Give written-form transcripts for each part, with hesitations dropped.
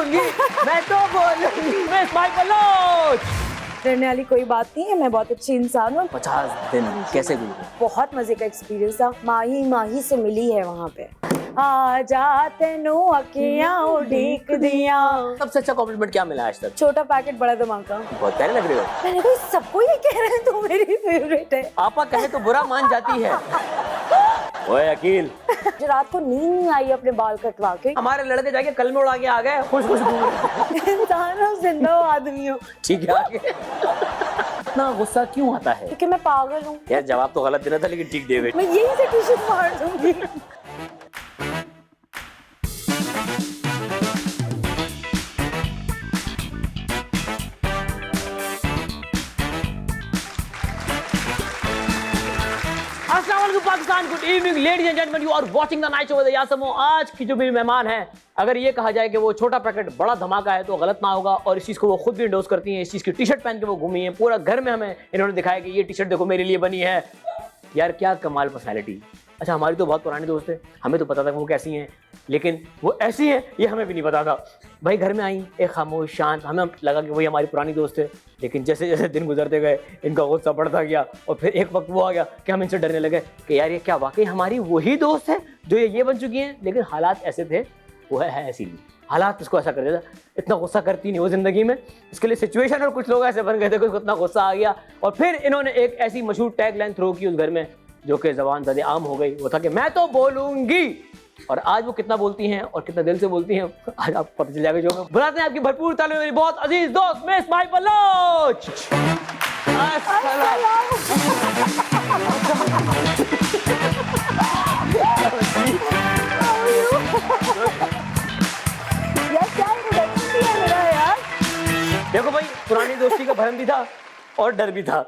बोलूंगी, मैं तो बोलूंगी, मिस माही बलोच। डरने वाली कोई बात नहीं है, मैं बहुत अच्छी इंसान हूँ। 50 दिन कैसे गुजरे? बहुत मजे का एक्सपीरियंस था। माही माही से मिली है वहाँ पे। आ जा तेनू अखियां उड़ीक दिया। सबसे अच्छा कॉम्प्लीमेंट क्या मिला आज तक? छोटा पैकेट बड़ा धमाका। बहुत प्यारे लग रहे हो। मैंने कहा सबको ये कह रहे हैं तू मेरी फेवरेट है। आपा कहे तो बुरा मान जाती है। ओए अकील, जो रात को नींद नहीं आई अपने बाल कटवा के। हमारे लड़के जाके कल में उड़ा के आ गए, खुश खुश इंसान हो, जिंदा हो, आदमी हो। ठीक है आगे। इतना गुस्सा क्यों आता है? क्योंकि मैं पागल हूँ। यार जवाब तो गलत देना था, लेकिन ठीक दे गए। मैं यही से टी-शर्ट मार दूंगी। अस्सलाम वालेकुम Pakistan, good evening ladies and gentleman, you are watching the night show with Yasmo. आज की जो मेरी मेहमान है, अगर ये कहा जाए कि वो छोटा पैकेट बड़ा धमाका है तो गलत ना होगा। और इस चीज़ को वो खुद भी इंडोर्स करती हैं। इस चीज़ की टी शर्ट पहन के वो घूमी है, पूरा घर में हमें इन्होंने दिखाया कि ये टी शर्ट देखो मेरे लिए बनी है। यार क्या कमाल पर्सनैलिटी। अच्छा हमारी तो बहुत पुरानी दोस्त है, हमें तो पता था वो कैसी हैं, लेकिन वो ऐसी हैं ये हमें भी नहीं पता था। भाई घर में आई एक खामोश शांत, हमें लगा कि वही हमारी पुरानी दोस्त है, लेकिन जैसे जैसे दिन गुजरते गए इनका गुस्सा बढ़ता गया। और फिर एक वक्त वो आ गया कि हम इनसे डरने लगे कि यार ये क्या वाकई हमारी वही दोस्त है जो ये बन चुकी हैं। लेकिन हालात ऐसे थे, वो है ऐसी नहीं, हालात इसको ऐसा कर देता। इतना गुस्सा करती नहीं वो जिंदगी में, इसके लिए सिचुएशन और कुछ लोग ऐसे बन गए थे, कुछ इतना गुस्सा आ गया। और फिर इन्होंने एक ऐसी मशहूर टैग लाइन थ्रो की उस घर में जो कि ज़बान ज़्यादा आम हो गई, वो था कि मैं तो बोलूंगी। और आज वो कितना बोलती हैं और कितना दिल से बोलती हैं, आज आपको पता चल जाएगा। जो बुलाते हैं आपकी भरपूर तालियों मेरी बहुत अजीज दोस्त मिस माही बलोच। यार क्या इंट्रोडक्शन दिया मेरा यार। देखो भाई, पुरानी दोस्ती का भरम भी था और डर भी था।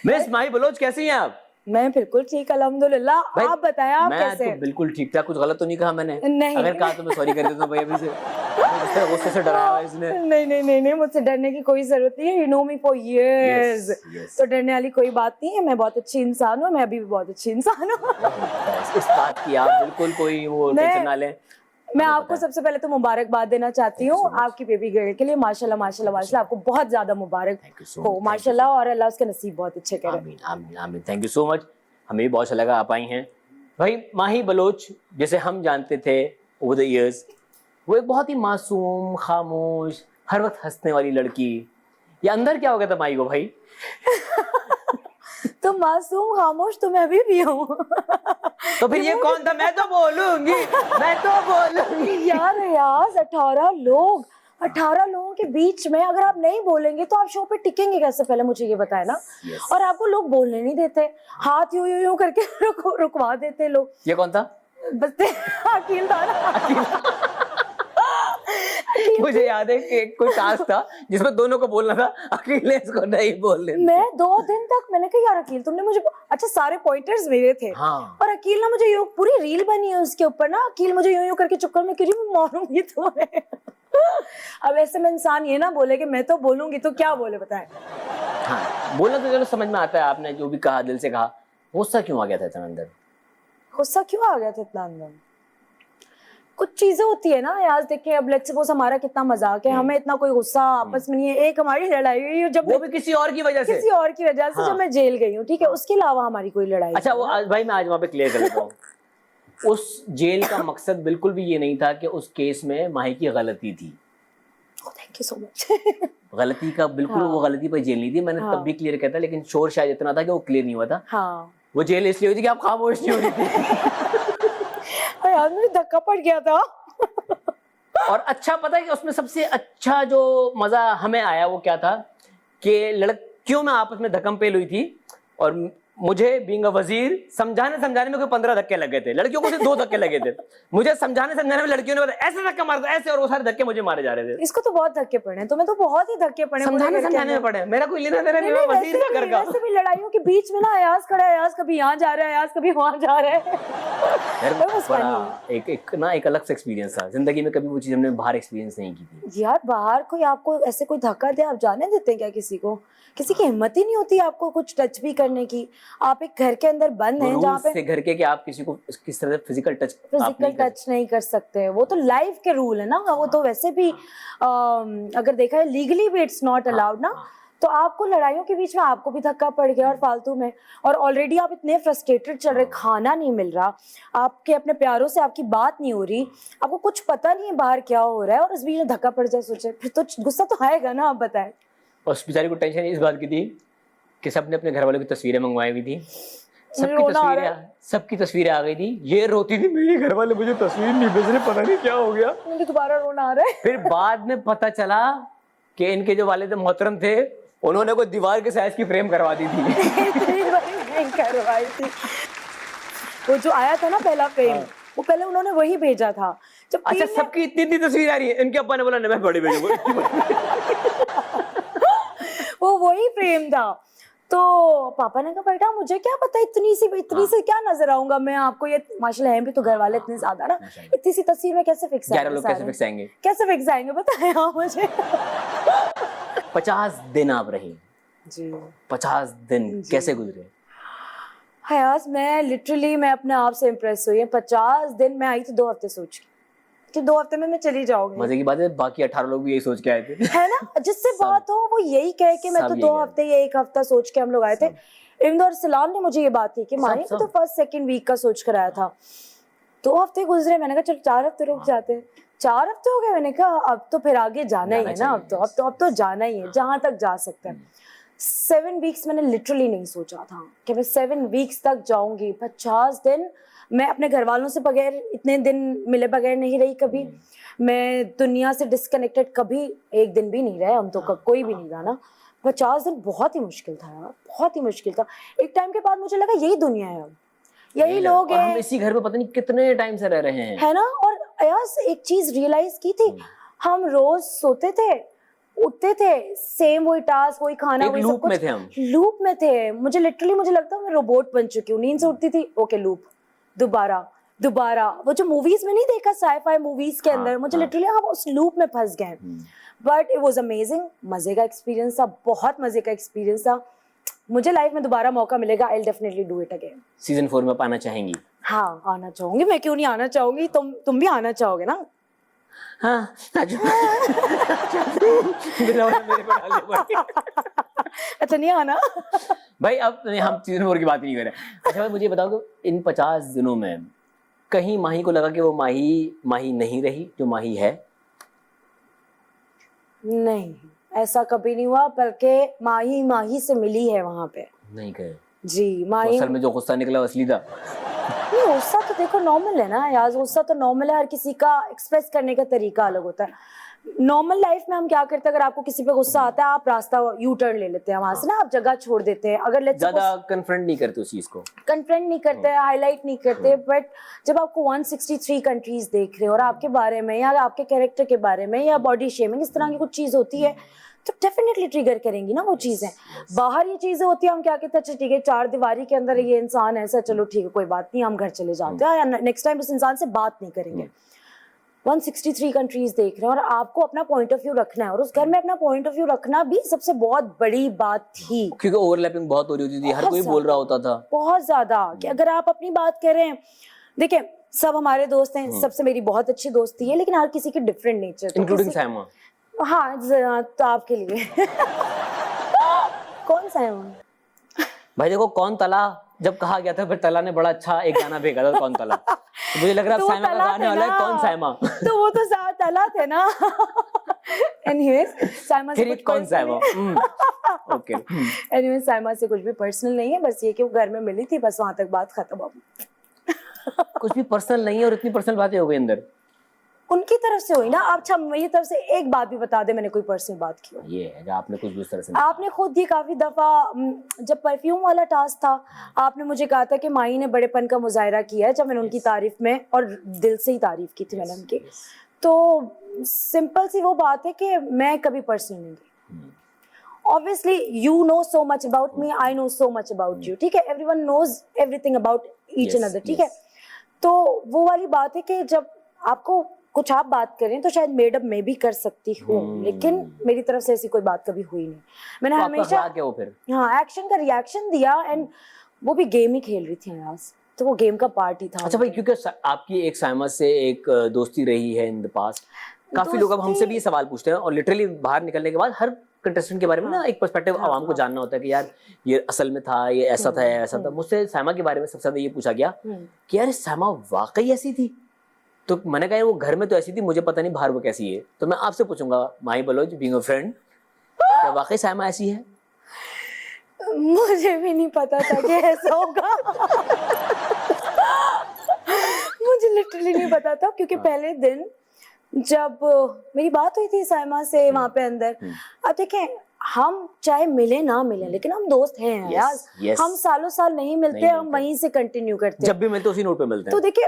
मिस माही बलोच कैसी हैं आप? मैं बिल्कुल ठीक अल्हम्दुलिल्लाह। आप बताएं आप कैसे? मैं तो बिल्कुल ठीक था। कुछ गलत तो नहीं कहा मैंने? नहीं। अगर कहा तो मैं सॉरी कर देता हूं भाई। अभी से गुस्से से डराया हुआ इसने। नहीं, मुझसे डरने की कोई जरूरत नहीं है। You know me for years. तो डरने वाली कोई बात नहीं है। मैं बहुत अच्छी इंसान हूँ, मैं अभी भी बहुत अच्छी इंसान हूँ। इस बात की आप बिल्कुल कोई वो टेंशन ना लें। मैं आपको सबसे पहले तो मुबारकबाद देना चाहती हूँ आपकी बेबी गर्ल के लिए। माशाल्लाह माशाल्लाह माशाल्लाह, आपको बहुत ज्यादा मुबारक हो माशाल्लाह, और अल्लाह उसके नसीब बहुत अच्छे करे। आमीन आमीन आमीन। थैंक यू सो मच, हमें भी बहुत अच्छा लगा आप आई हैं। भाई माही बलोच जैसे हम जानते थे ओवर द इयर्स, वो एक बहुत ही मासूम खामोश हर वक्त हंसने वाली लड़की। ये अंदर क्या हो गया था माही को भाई? तो मासूम खामोश तो मैं अभी भी हूँ। तो फिर ये कौन था? मैं तो बोलूंगी, मैं तो बोलूंगी। यार रियाज 18 लोगों के बीच में अगर आप नहीं बोलेंगे तो आप शो पे टिकेंगे कैसे? पहले मुझे ये बताए ना। और आपको लोग बोलने नहीं देते, हाथ यूं यूं यूं करके रुकवा देते लोग। ये कौन था? बस अकील था ना। मुझे याद है कि कोई टास्क था जिसमें दोनों को बोलना था, अखिलेश को नहीं बोलने। मैं 2 दिन तक मैंने कहा यार अकील तुमने मुझे, अच्छा सारे पॉइंटर्स मेरे थे। हाँ। और अकील ना मुझे यूं, पूरी रील बनी है उसके ऊपर ना, अकील मुझे यूं यूं करके चक्कर में क्यों मैं मारूंगी तुम्हें। अब ऐसे में इंसान ये ना बोले कि मैं तो बोलूंगी, तो क्या बोले बताएं? हाँ बोलना तो चलो समझ में आता है, आपने जो भी कहा दिल से कहा। गुस्सा क्यों आ गया था इतना अंदर? गुस्सा क्यों आ गया था इतना अंदर? कुछ चीजें होती है ना यार, देखिए अब लेट्स सपोज हमारा कितना मजाक है, हमें इतना कोई गुस्सा आपस में नहीं है। एक हमारी लड़ाई हुई जब, वो भी किसी और की वजह से, हाँ। जब मैं जेल गई हूँ, ठीक है, उसके अलावा हमारी कोई लड़ाई। अच्छा वो आज भाई मैं आज वहाँ पे क्लियर कर देता हूँ। उस जेल का मकसद बिल्कुल भी ये नहीं था कि उस केस में माही की गलती थी। Thank you so much. गलती का बिल्कुल, वो गलती पर जेल नहीं थी। मैंने तब भी क्लियर किया था, लेकिन शोर शायद इतना था कि वो क्लियर नहीं हुआ था। हाँ। वो जेल इसलिए हुई थी कि आप खामोश नहीं हो रही थी। यार मुझे धक्का पड़ गया था। और अच्छा पता है कि उसमें सबसे अच्छा जो मजा हमें आया वो क्या था कि लड़कियों में आपस में धक्कम पेल हुई थी, और मुझे बीइंग अ वजीर समझाने में कोई 15 धक्के लगे थे, लड़कियों को सिर्फ 2 धक्के लगे थे। मुझे समझाने में लड़कियों ने ऐसे धक्का मार दो ऐसे, और वो सारे धक्के मुझे मारे जा रहे थे। इसको तो बहुत धक्के पड़े, तुम्हें तो बहुत ही धक्के पड़े। समझाने में पड़े, मेरा कोई लेना देना नहीं, मैं वजीर का घर का। वैसे भी लड़ाइयों के बीच में ना अयाज खड़ा है, अयाज कभी यहाँ जा रहा है, अयाज कभी वहाँ जा रहा है। एक अलग से एक्सपीरियंस था जिंदगी में, कभी वो चीज हमने बाहर एक्सपीरियंस नहीं की थी। यार बाहर कोई आपको ऐसे कोई धक्का दे, आप जाने देते हैं क्या किसी को? किसी की हिम्मत ही नहीं होती आपको कुछ टच भी करने की। आप एक घर के अंदर बंद हैं जहाँ पे से घर के कि आप किसी को किस तरह फिजिकल फिजिकल टच नहीं कर सकते, वो तो लाइफ के रूल है ना, वो तो वैसे भी अगर देखा है लीगली भी इट्स नॉट अलाउड ना। तो आपको लड़ाइयों के बीच में आपको भी धक्का पड़ गया और फालतू में, और ऑलरेडी आप इतने फ्रस्ट्रेटेड चल रहे, खाना नहीं मिल रहा, आपके अपने प्यारों से आपकी बात नहीं हो रही, आपको कुछ पता नहीं है बाहर क्या हो रहा है, और इस बीच में धक्का पड़ जाए, सोचे फिर तो गुस्सा तो आएगा ना, आप बताएं। और उस बेचारी को टेंशन इस बात की थी कि सबने अपने घर वालों की तस्वीरें मंगवाई हुई थी, सबकी तस्वीरें आ गई थी, ये रोती थी मेरे घर वाले मुझे तस्वीर नहीं भेज रहे, पता नहीं क्या हो गया, मुझे दोबारा रोना आ रहा है। फिर बाद में पता चला कि इनके जो वालिद मोहतरम थे उन्होंने कोई दीवार के साइज की फ्रेम करवा दी थी। करवाई थी, वो जो आया था ना पहला फ्रेम, वो पहले उन्होंने वही भेजा था। जब अच्छा, सबकी इतनी इतनी तस्वीर आ रही है, इनके अब्बा ने बोला नहीं मैं बड़ी भेजूंगा। वो वही फ्रेम था। तो पापा ने कहा बेटा मुझे क्या पता, इतनी सी क्या नजर आऊंगा मैं आपको, ये माशाल्लाह है भी तो घर वाले इतने ज्यादा ना, इतनी सी तस्वीर में कैसे फिक्स आएंगे, लोग कैसे फिक्स आएंगे, बताएं आप मुझे। 50 दिन आप रही जी, 50 दिन कैसे गुजरे? हयास, मैं अपने आप से इम्प्रेस हुई है। 50 दिन मैं आई थी 2 हफ्ते सोच के कि 2 हफ्ते में मैं चली जाऊंगी। मजे की बात है बाकी 18 लोग भी यही सोच के आए थे, है ना, जिससे बात हो वो यही कहे कि मैं तो 2 हफ्ते या 1 हफ्ता सोच के हम लोग आए थे। इंदौर सलाम ने मुझे ये बात की कि माही तो फर्स्ट सेकंड वीक का सोच कर आया था। 2 हफ्ते गुजरे, मैंने कहा चलो 4 हफ्ते रुक जाते हैं। 4 हफ्ते हो गए, मैंने कहा अब तो फिर आगे जाना ही है ना, अब तो जाना ही है जहां तक जा सकते हैं। 7 वीक्स मैंने लिटरली नहीं सोचा था कि मैं 7 वीक्स तक जाऊंगी। 50 दिन मैं अपने घर वालों से बगैर, इतने दिन मिले बगैर नहीं रही कभी। मैं दुनिया से डिस्कनेक्टेड कभी एक दिन भी नहीं रहे, हम तो कोई भी नहीं रहा ना। 50 दिन बहुत ही मुश्किल था यार, बहुत ही मुश्किल था। एक टाइम के बाद मुझे लगा यही दुनिया है, अब यही लोग हैं, हम इसी घर में पता नहीं कितने टाइम से रह रहे हैं, है ना। और यार एक चीज रियलाइज की थी, हम रोज सोते थे, उठते थे, सेम वही टास्क, वही खाना, वही सब कुछ, लूप में थे। मुझे लगता है मैं रोबोट बन चुकी हूँ। नींद से उठती थी, ओके लूप, दोबारा। वो जो मूवीज में नहीं देखा, साई-फाई मूवीज के अंदर, मुझे लिटरली हम उस लूप में फंस गए। बट इट वाज अमेजिंग, मजे का एक्सपीरियंस था, बहुत मजे का एक्सपीरियंस था। मुझे लाइफ में दोबारा मौका मिलेगा, I will definitely do it again. Season 4 में आना चाहेंगी? हाँ, आना चाहूंगी, मैं क्यों नहीं आना चाहूंगी, तुम भी आना चाहोगे ना? हाँ। अच्छा नहीं आना भाई, अब हम सीजन 4 की बात नहीं कर रहे। अच्छा भाई मुझे बताओ कि इन 50 दिनों में कहीं माही को लगा कि वो माही नहीं रही जो माही है? नहीं, ऐसा कभी नहीं हुआ, बल्कि माही से मिली है वहां पे। नहीं कहे जी, माही असल में जो गुस्सा निकला असली था। नहीं, गुस्सा तो देखो नॉर्मल है ना यार, गुस्सा तो नॉर्मल है, हर किसी का एक्सप्रेस करने का तरीका अलग होता है। नॉर्मल लाइफ में हम क्या करते हैं, अगर आपको किसी पे गुस्सा आता है, आप रास्ता यू टर्न ले लेते हैं वहां से ना, आप जगह छोड़ देते हैं। अगर ज्यादा कन्फ्रंट नहीं करते उस चीज को, कन्फ्रंट नहीं करते, हाईलाइट नहीं करते। बट जब आपको 163 कंट्रीज देख रहे हो और आपके बारे में या आपके कैरेक्टर के बारे में या बॉडी शेमिंग इस तरह की कुछ चीज होती है, तो डेफिनेटली ट्रिगर करेंगी ना वो चीजें। बाहर ये चीजें होती है, हम क्या कहते हैं, अच्छा ठीक है 4 दीवारी के अंदर ये इंसान ऐसा, चलो ठीक है कोई बात नहीं, हम घर चले जाते हैं या नेक्स्ट टाइम इस इंसान से बात नहीं करेंगे। 163 कंट्रीज देख रहे हैं और आपको अपना पॉइंट ऑफ व्यू रखना है, और उस घर में अपना पॉइंट ऑफ व्यू रखना भी सबसे बहुत बड़ी बात थी, क्योंकि ओवरलैपिंग बहुत हो रही होती थी, हर कोई बोल रहा होता था बहुत ज्यादा कि अगर आप अपनी बात करें, देखिए सब हमारे दोस्त हैं, सबसे मेरी बहुत अच्छी दोस्ती है, लेकिन हर किसी की डिफरेंट नेचर, इंक्लूडिंग साइमा। हाँ तो आपके लिए कौन सा है वो? भाई देखो, कौन तला जब कहा गया था, फिर तला ने बड़ा अच्छा एक गाना भेजा था, कौन तला। तो मुझे लग रहा है साइमा का गाने वाला है, कौन साइमा? तो वो तो तला थे ना। एनीवेज साइमा से कुछ कौन साइमा? ओके। एनीवेज साइमा से कुछ भी पर्सनल नहीं है, बस ये कि वो घर में मिली थी, बस वहां तक बात खत्म। अब कुछ भी पर्सनल नहीं है, और इतनी पर्सनल बातें हो गई अंदर उनकी तरफ से हुई ना। अच्छा मेरी तरफ से एक बात भी बता दे, मैंने कोई पर्सनल बात की हो? ये है आपने कुछ भी उस तरह से आपने खुद ही काफी दफा, जब परफ्यूम वाला टास्क था, आपने मुझे कहा था कि माही ने बड़ेपन का मुजाहरा किया है, जब मैंने उनकी तारीफ में, और दिल से ही तारीफ की थी मैंने उनकी। तो सिंपल सी वो बात है कि मैं कभी पर्सनल नहीं गई। Obviously you know so much about me, I know so much about you, ठीक है, everyone knows everything about each another, ठीक है। तो वो वाली बात है कि जब आपको कुछ आप बात करें तो शायद मेडअप में भी कर सकती हूँ, लेकिन मेरी तरफ से ऐसी कोई बात कभी हुई नहीं। मैंने हमेशा क्या वो फिर हाँ एक्शन का रिएक्शन दिया, एंड वो भी गेम ही खेल रही थी अयाज, तो वो गेम का पार्ट ही था। अच्छा भाई, क्योंकि आपकी एक साइमा से एक दोस्ती रही है इन द पास्ट, काफी लोग अब हमसे भी ये सवाल पूछते हैं, और लिटरली बाहर निकलने के बाद हर कंटेस्टेंट के बारे में ना एक पर्सपेक्टिव आवाम को जानना होता है कि यार ये असल में था, ये ऐसा था, ऐसा था। मुझसे साइमा के बारे में सबसे ज्यादा ये पूछा गया कि यार साइमा वाकई ऐसी थी? तो मैंने कहा वो घर में तो ऐसी थी, मुझे पता नहीं बाहर वो कैसी है। तो मैं आपसे पूछूंगा माही बलोच, बीइंग अ फ्रेंड, क्या वाकई साइमा ऐसी है? मुझे भी नहीं पता था कि ऐसा होगा। मुझे लिटरली नहीं पता था, क्योंकि पहले दिन जब मेरी बात हुई थी साइमा से वहां पे अंदर, अब देखें हम चाहे मिले ना मिले लेकिन हम दोस्त हैं यार। yes. हम सालों साल नहीं मिलते, हम वहीं से कंटिन्यू करते जब भी मिलते उसी नोट पे मिलते हैं। तो देखिए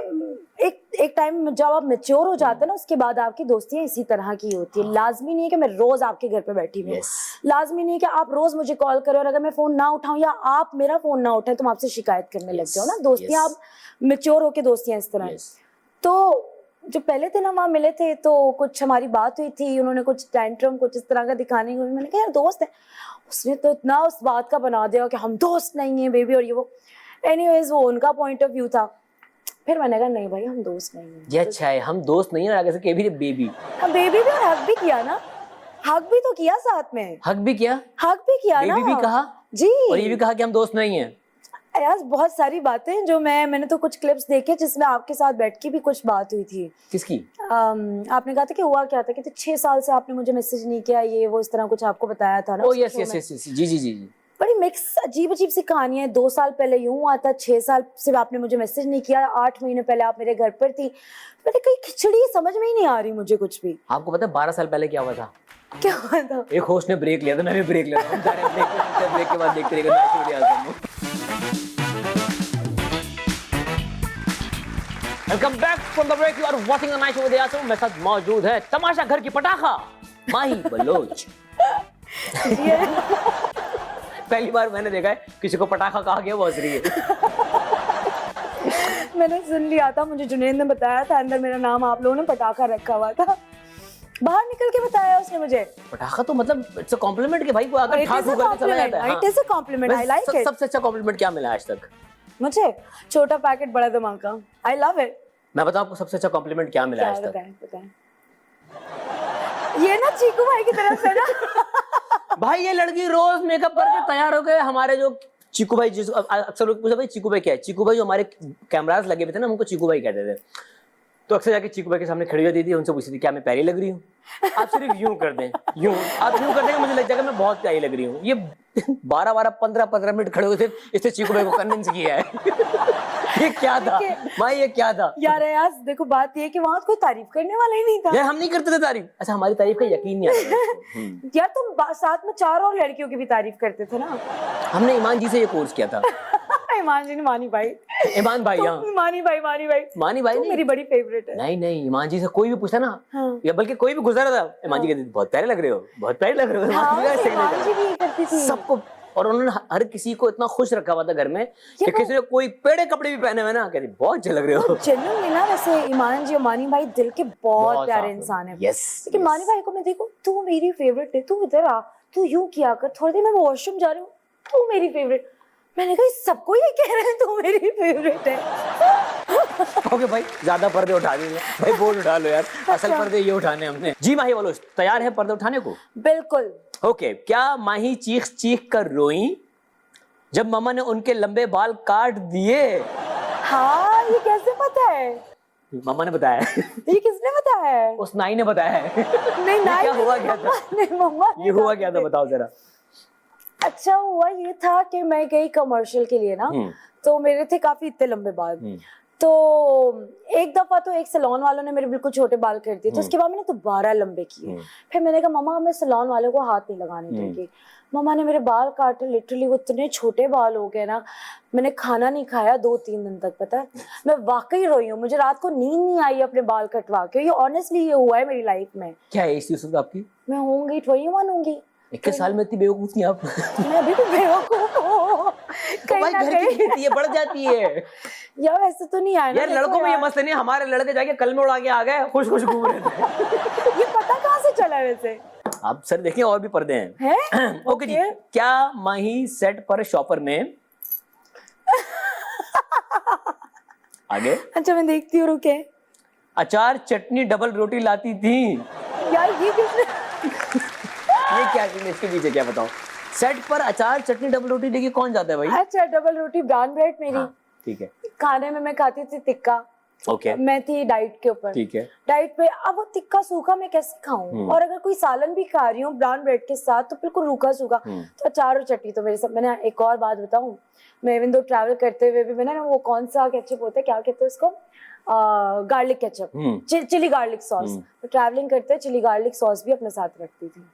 एक टाइम जब आप मैच्योर हो जाते हैं ना, उसके बाद आपकी दोस्तियां इसी तरह की होती है। लाजमी नहीं है कि मैं रोज आपके घर पे बैठी हूँ, लाजमी नहीं है कि आप रोज मुझे कॉल करो और अगर मैं फोन ना उठाऊं या आप मेरा फोन ना उठाए तो मैं आपसे शिकायत करने लग जाऊं ना। दोस्तियां आप मैच्योर होके दोस्तियां इस तरह। तो जो पहले दिन हम वहाँ मिले थे तो कुछ हमारी बात हुई थी, उन्होंने कुछ टैंट्रम कुछ इस तरह का दिखाने की, मैंने कहा यार दोस्त है, उसने तो इतना उस बात का बना दिया कि हम दोस्त नहीं है बेबी और ये वो। एनीवेज वो उनका पॉइंट ऑफ व्यू था। फिर मैंने कहा नहीं भाई हम दोस्त नहीं है। ये अच्छा है, हम दोस्त नहीं है, आगे से कह भी बेबी। हम बेबी भी, और हक भी किया ना, हक भी तो किया साथ में। हक भी किया, हक भी किया ना, बेबी भी कहा जी, और ये भी कहा कि हम दोस्त नहीं है। यार बहुत सारी बातें जो मैंने तो कुछ क्लिप्स देखे जिसमें आपके साथ बैठ के भी कुछ बात हुई थी। किसकी? आपने कहा था कि हुआ क्या था कि 6 साल से आपने मुझे मैसेज नहीं किया, ये वो इस तरह कुछ आपको बताया था ना। ओह यस यस यस, जी जी जी। बड़ी मिक्स अजीब अजीब सी कहानियां। 2 साल पहले यूं हुआ था, 6 साल से आपने मुझे मैसेज नहीं किया, 8 महीने पहले आप मेरे घर पर थी। मैंने कहीं खिचड़ी समझ में ही नहीं आ रही मुझे कुछ भी। आपको पता है 12 साल पहले क्या हुआ था? क्या हुआ था? एक होस्ट ने ब्रेक लिया था, मैं भी ब्रेक ले रहा हूं। ब्रेक के बाद देखते रहेगा। Welcome back from the break, you are watching the night show with Yasam. मेरे साथ मौजूद है तमाशा घर की पटाखा माही बलोच। पहली बार मैंने देखा है किसी को पटाखा कहा गया वो हंस रही है। मैंने सुन लिया था, मुझे जुनैद ने बताया था, अंदर मेरा नाम आप लोगों ने पटाखा रखा हुआ था, बाहर निकल के बताया उसने मुझे। पटाखा तो मतलब इट्स अ कॉम्प्लीमेंट कि भाई को अगर ठाक ठुक करके चला जाता है। It is a compliment, I like it. सबसे अच्छा कॉम्प्लीमेंट क्या मिला आज तक मुझे? छोटा पैकेट बड़ा धमाका। I love it. मैं बताऊं आपको सबसे अच्छा कॉम्प्लीमेंट क्या मिला आज तक? बताएं। ये ना चीकू भाई की तरफ से ना। भाई ये लड़की रोज मेकअप करके तैयार हो गए। हमारे जो चीकू भाई, जिस अक्सर लोग पूछते भाई चीकू भाई क्या है, चीकू भाई जो हमारे कैमरास लगे हुए थे ना, हमको चीकू भाई कहते थे। तो अक्सर जाके चीकू भाई के सामने खड़ी होती थी, उनसे पूछती थी क्या मैं प्यारी लग रही हूँ? आप सिर्फ यूं कर दें, यूं आप यूं कर देंगे मुझे लग जाएगा मैं बहुत प्यारी लग रही हूँ। ये 12 15 मिनट खड़े हुए थे, इससे चीकू भाई को कन्विंस किया है। ये क्या था भाई, ये क्या था यार? देखो बात ये है कि वहां कोई तारीफ करने वाला ही नहीं था यार। हम नहीं करते थे तारीफ। अच्छा हमारी तारीफ का यकीन नहीं आता यार तुम साथ में 4 और लड़कियों की भी तारीफ करते थे ना। हमने ईमान जी से ये कोर्स किया था। ईमान जी ने, मानी भाई, ईमान भाई, हाँ मानी भाई नहीं, मेरी बड़ी फेवरेट है। नहीं ईमान जी से कोई भी पूछता ना, या बल्कि कोई भी गुजरा था, ईमान जी कहते बहुत प्यारे लग रहे हो, बहुत प्यारे लग रहे हो। ईमान जी भी करती थी सबको, और उन्होंने हर किसी को इतना खुश रखा हुआ था घर में कि किसी ने कोई पेड़े कपड़े भी पहने हुए ना, कहती बहुत अच्छे लग रहे हो। जेन्युइनली ना, वैसे ईमान जी और मानी भाई दिल के बहुत प्यारे इंसान है। लेकिन मानी भाई को मैं देखूं, तू मेरी फेवरेट है, तू इधर आ, तू यूं किया कर, थोड़ी देर में वॉशरूम जा रही हूँ, तू मेरी फेवरेट। मैंने कहा सबको ये कह रहे हैं तू मेरी फेवरेट है। ओके भाई, ज्यादा पर्दे उठा देंगे भाई, बोर्ड उठा लो यार। असल पर्दे ये उठाने हमने। जी माही बोलो, तैयार है पर्दे उठाने को? बिल्कुल। ओके, क्या माही चीख चीख कर रोई जब मामा ने उनके लंबे बाल काट दिए? हाँ, ये कैसे पता है? मामा ने बताया। ये किसने बताया है? उस नाई ने बताया है। नहीं नाई क्या हुआ क्या था? नहीं मम्मा। ये हुआ क्या था बताओ जरा। अच्छा हुआ ये था कि मैं गई कमर्शियल के लिए ना, तो मेरे थे काफी इतने लंबे बाल। तो एक दफा तो एक सैलून वालों ने मेरे बिल्कुल छोटे बाल कर दिए, तो उसके बाद मैंने दोबारा लंबे किए। फिर मैंने कहा मम्मा मैं सैलून वालों को हाथ नहीं लगाने दूंगी। मम्मा ने मेरे बाल काटे, लिटरली वो इतने छोटे बाल हो गए ना, मैंने खाना नहीं खाया 2-3 दिन तक। पता है मैं वाकई रोई हूँ, मुझे रात को नींद नहीं आई अपने बाल कटवा के। ये ऑनेस्टली ये हुआ है मेरी लाइफ में। क्या एज थी उस वक्त आपकी? मैं होंगी 21 होंगी। 21 साल में इतनी बेवकूफ थी आप? मैं अभी भी बेवकूफ हूँ। भाई घर की खेती है, बढ़ जाती है यार। वैसे तो नहीं आया ना यार, लड़कों में ये मसले नहीं। हमारे लड़के जाके कल में उड़ा के आ गए, खुश खुश घूम रहे थे। ये पता कहाँ से चला वैसे? आप सर देखिए और भी पर्दे हैं। ओके जी, क्या माही सेट पर शॉपर में आगे। अच्छा मैं देखती हूँ, रुके। अचार चटनी डबल रोटी लाती थी। यार ये किसने ये क्या चीज है, इसके पीछे क्या बताओ। सेट पर अचार चटनी डबल रोटी लेके कौन जाता है भाई? अच्छा डबल रोटी ब्राउन ब्रेड मेरी। हाँ, ठीक है। खाने में मैं खाती थी तिक्का। ओके, मैं थी डाइट के ऊपर। ठीक है। डाइट पे अब वो तिक्का सूखा मैं कैसे खाऊं, और अगर कोई सालन भी खा रही हूँ ब्राउन ब्रेड के साथ तो बिल्कुल रूखा सूखा। तो अचार और चटनी तो मेरे साथ। मैंने एक और बात बताऊं, मैं इवन दो ट्रैवल करते हुए भी मैंने ना वो कौन सा केचप होता है, क्या कहते हैं उसको, garlic ketchup, chilli garlic sauce. तो ट्रैवलिंग करते चिली गार्लिक सॉस भी अपने साथ रखती थी।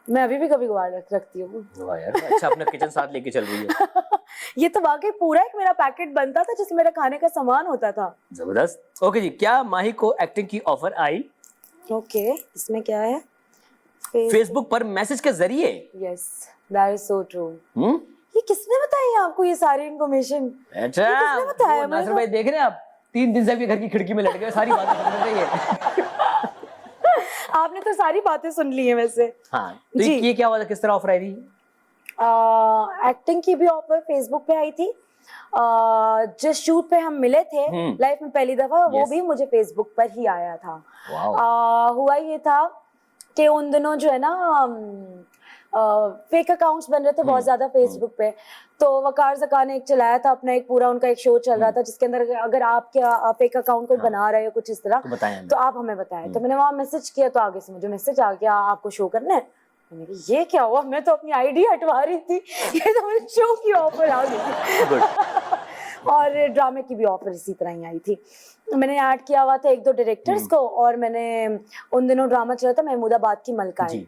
मैं अभी भी कभी कभार रखती हूँ। वाह यार, अच्छा अपना किचन साथ लेके चल रही है। ये तो वाकई पूरा एक मेरा पैकेट बनता था जिसमें मेरा खाने का सामान होता था। जबरदस्त। ओके जी, क्या माही को एक्टिंग की ऑफर आई? ओके, इसमें क्या है? फेसबुक पर मैसेज के जरिए। Yes, that is so true. ये किसने बताई आपको ये सारी इन्फॉर्मेशन? अच्छा, किसने बताया? नासिर भाई देख रहे हैं आप, 3 दिन से आपके घर की खिड़की में लट गए, सारी बातें सुन रहे हैं। आपने तो सारी बातें सुन ली हैं वैसे। हाँ, तो ये क्या हुआ था, किस तरह ऑफर आई थी? एक्टिंग की भी ऑफर फेसबुक पे आई थी। जिस शूट पे हम मिले थे लाइफ में पहली दफा, वो भी मुझे फेसबुक पर ही आया था। हुआ ये था कि उन दिनों जो है ना फेक अकाउंट्स बन रहे थे बहुत ज्यादा फेसबुक पे। तो वकार ज़का ने एक चलाया था अपना, एक पूरा उनका एक शो चल रहा था जिसके अंदर अगर आप क्या फेक अकाउंट कोई बना रहे हो कुछ इस तरह तो आप हमें बताएं। तो मैंने वहां मैसेज किया तो आगे से मुझे मैसेज आ गया आपको शो करना है। मैंने कहा ये क्या हुआ, मैं तो अपनी आईडी हटवा रही थी, ये तो मेरे शो की ऑफर आ गई। और ड्रामे की भी ऑफर इसी तरह ही आई थी। मैंने ऐड किया हुआ था 1-2 डायरेक्टर्स को, और मैंने उन दिनों ड्रामा चला था महमूदाबाद की मलकाएं,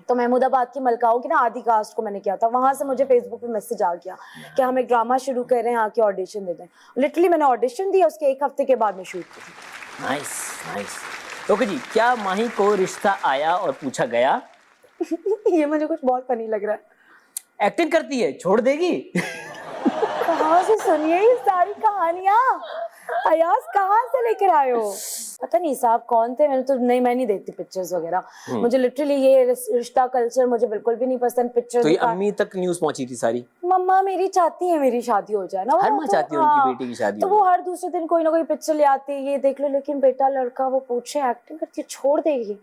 तो महमूदाबाद की मलकाओं की ना आधी कास्ट को मैंने किया था। वहां से मुझे फेसबुक पे मैसेज आ गया कि हम एक ड्रामा शुरू कर रहे हैं, आके ऑडिशन दे दें। लिटरली मैंने ऑडिशन दिया, उसके 1 हफ्ते के बाद में शूट की। Nice nice. ओके जी, क्या माही को रिश्ता आया और पूछा गया? ये मुझे कुछ बहुत फनी लग रहा है। एक्टिंग करती है, छोड़ देगी? कहाँ से सुनिए ये सारी कहानियां? अयाज कहाँ से लेकर आए हो? पता नहीं साहब कौन थे, मैं नहीं देखती पिक्चर्स वगैरह। मुझे लिटरली ये रिश्ता कल्चर मुझे बिल्कुल भी नहीं पसंद। पिक्चर तो ये अम्मी तक न्यूज़ पहुंची थी सारी? मम्मा मेरी चाहती है मेरी शादी हो जाए ना, हर माँ चाहती है उनकी बेटी की शादी तो हो। वो हर दूसरे दिन कोई ना कोई पिक्चर ले आती है, ये देख लो। लेकिन बेटा लड़का वो पूछे एक्टिंग करती है, छोड़ देगी?